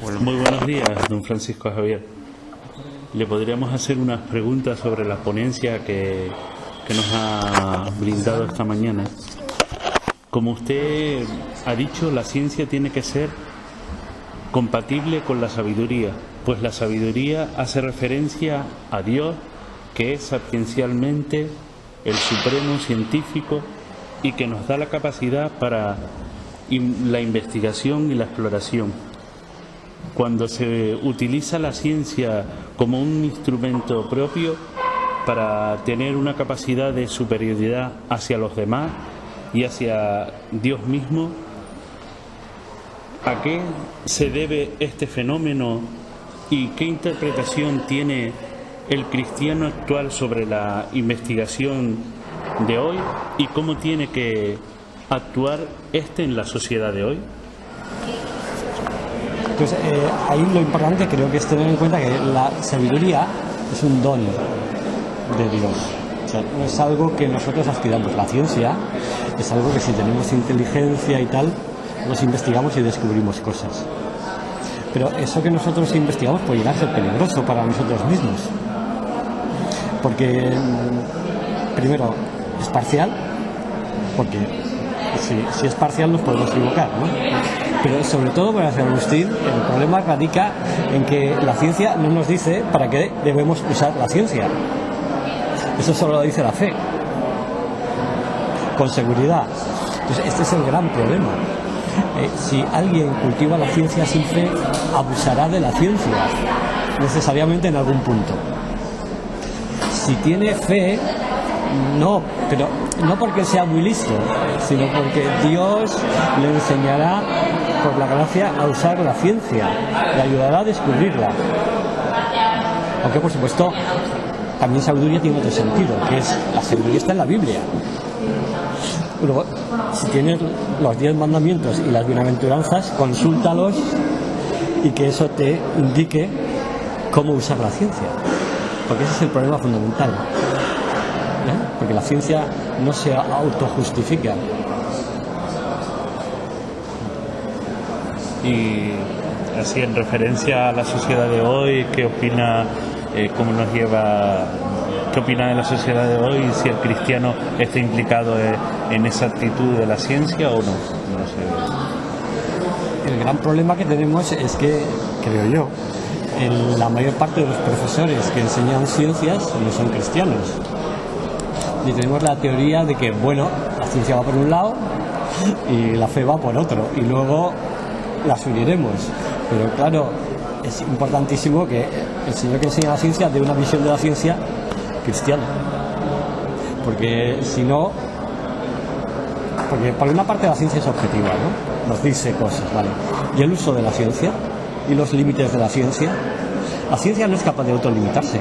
Bueno, muy buenos días, don Francisco Javier. Le podríamos hacer unas preguntas sobre la ponencia que nos ha brindado esta mañana. Como usted ha dicho, la ciencia tiene que ser compatible con la sabiduría, pues la sabiduría hace referencia a Dios, que es sapiencialmente el supremo científico y que nos da la capacidad para la investigación y la exploración. Cuando se utiliza la ciencia como un instrumento propio para tener una capacidad de superioridad hacia los demás y hacia Dios mismo, ¿a qué se debe este fenómeno y qué interpretación tiene el cristiano actual sobre la investigación de hoy y cómo tiene que actuar en la sociedad de hoy? Pues ahí lo importante creo que es tener en cuenta que la sabiduría es un don de Dios. O sea, no es algo que nosotros aspiramos. La ciencia es algo que si tenemos inteligencia y tal, nos investigamos y descubrimos cosas. Pero eso que nosotros investigamos puede llegar a ser peligroso para nosotros mismos. Porque, primero, es parcial, porque si es parcial nos podemos equivocar, ¿no? Pero sobre todo para San Agustín el problema radica en que la ciencia no nos dice para qué debemos usar la ciencia. Eso solo lo dice la fe, con seguridad. Entonces este es el gran problema. Si alguien cultiva la ciencia sin fe, abusará de la ciencia, necesariamente en algún punto. Si tiene fe, no, pero no porque sea muy listo, sino porque Dios le enseñará por la gracia a usar la ciencia, le ayudará a descubrirla. Aunque por supuesto también sabiduría tiene otro sentido, que es la sabiduría está en la Biblia. Luego, si tienes los 10 mandamientos y las bienaventuranzas, consúltalos y que eso te indique cómo usar la ciencia, porque ese es el problema fundamental. Porque la ciencia no se autojustifica. Y así en referencia a la sociedad de hoy, ¿qué opina, cómo nos lleva, qué opina de la sociedad de hoy, si el cristiano está implicado en esa actitud de la ciencia o no? No sé. El gran problema que tenemos es que, creo yo, la mayor parte de los profesores que enseñan ciencias no son cristianos. Y tenemos la teoría de que, bueno, la ciencia va por un lado y la fe va por otro, y luego las uniremos. Pero claro, es importantísimo que el señor que enseña la ciencia dé una visión de la ciencia cristiana. Porque si no, porque por una parte la ciencia es objetiva, ¿no? Nos dice cosas, ¿vale? Y el uso de la ciencia y los límites de la ciencia no es capaz de autolimitarse.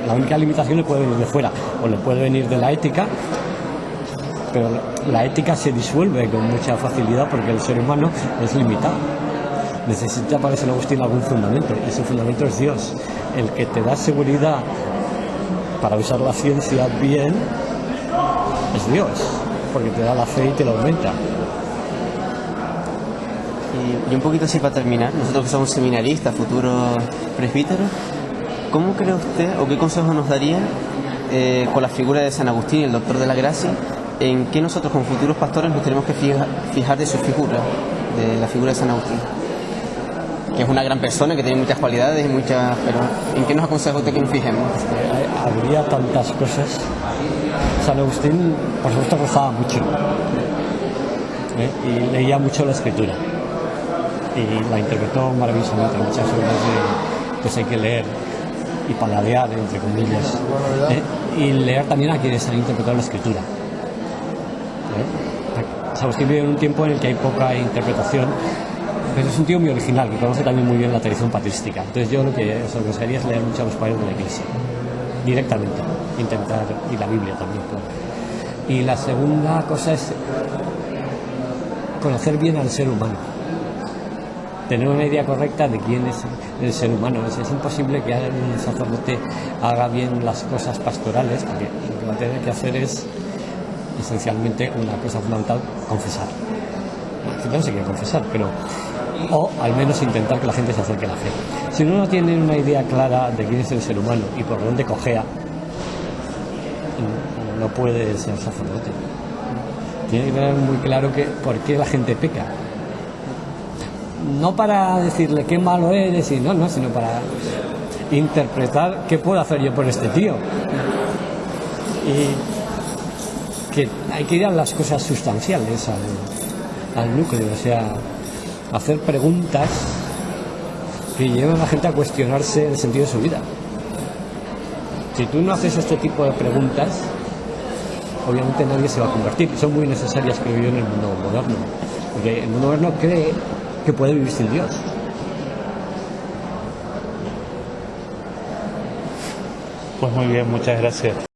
La única limitación le puede venir de fuera o le puede venir de la ética, pero la ética se disuelve con mucha facilidad porque el ser humano es limitado. Necesita, para San Agustín, algún fundamento. Ese fundamento es Dios. El que te da seguridad para usar la ciencia bien es Dios, porque te da la fe y te la aumenta. Y un poquito así para terminar, nosotros que somos seminaristas, futuros presbíteros, ¿cómo cree usted o qué consejo nos daría con la figura de San Agustín, el doctor de la gracia, en qué nosotros como futuros pastores nos tenemos que fijar de su figura, de la figura de San Agustín? Que es una gran persona, que tiene muchas cualidades, pero ¿en qué nos aconseja usted que nos fijemos? Habría tantas cosas. San Agustín, por supuesto, rezaba mucho, y leía mucho la Escritura y la interpretó maravillosamente. Muchas obras pues hay que leer y paladear, entre comillas, y leer también a quienes han interpretado la Escritura. San Agustín vive en un tiempo en el que hay poca interpretación, pero es un tío muy original, que conoce también muy bien la tradición patrística. Entonces yo lo que os aconsejaría es leer mucho a los padres de la Iglesia, directamente, intentar, y la Biblia también, claro. Y la segunda cosa es conocer bien al ser humano, tener una idea correcta de quién es el ser humano. Es imposible que un sacerdote haga bien las cosas pastorales, porque lo que va a tener que hacer es esencialmente una cosa fundamental: confesar. Que no se quiere confesar, pero o al menos intentar que la gente se acerque a la fe. Si uno no tiene una idea clara de quién es el ser humano y por dónde cojea, no puede ser sacerdote. Tiene que tener muy claro por qué la gente peca. No para decirle qué malo eres, no, sino para interpretar qué puedo hacer yo por este tío. Y que hay que ir a las cosas sustanciales, al núcleo, o sea, hacer preguntas que lleven a la gente a cuestionarse el sentido de su vida. Si tú no haces este tipo de preguntas, obviamente nadie se va a convertir. Son muy necesarias, creo yo, en el mundo moderno, porque el mundo moderno cree que puede vivir sin Dios. Pues muy bien, muchas gracias.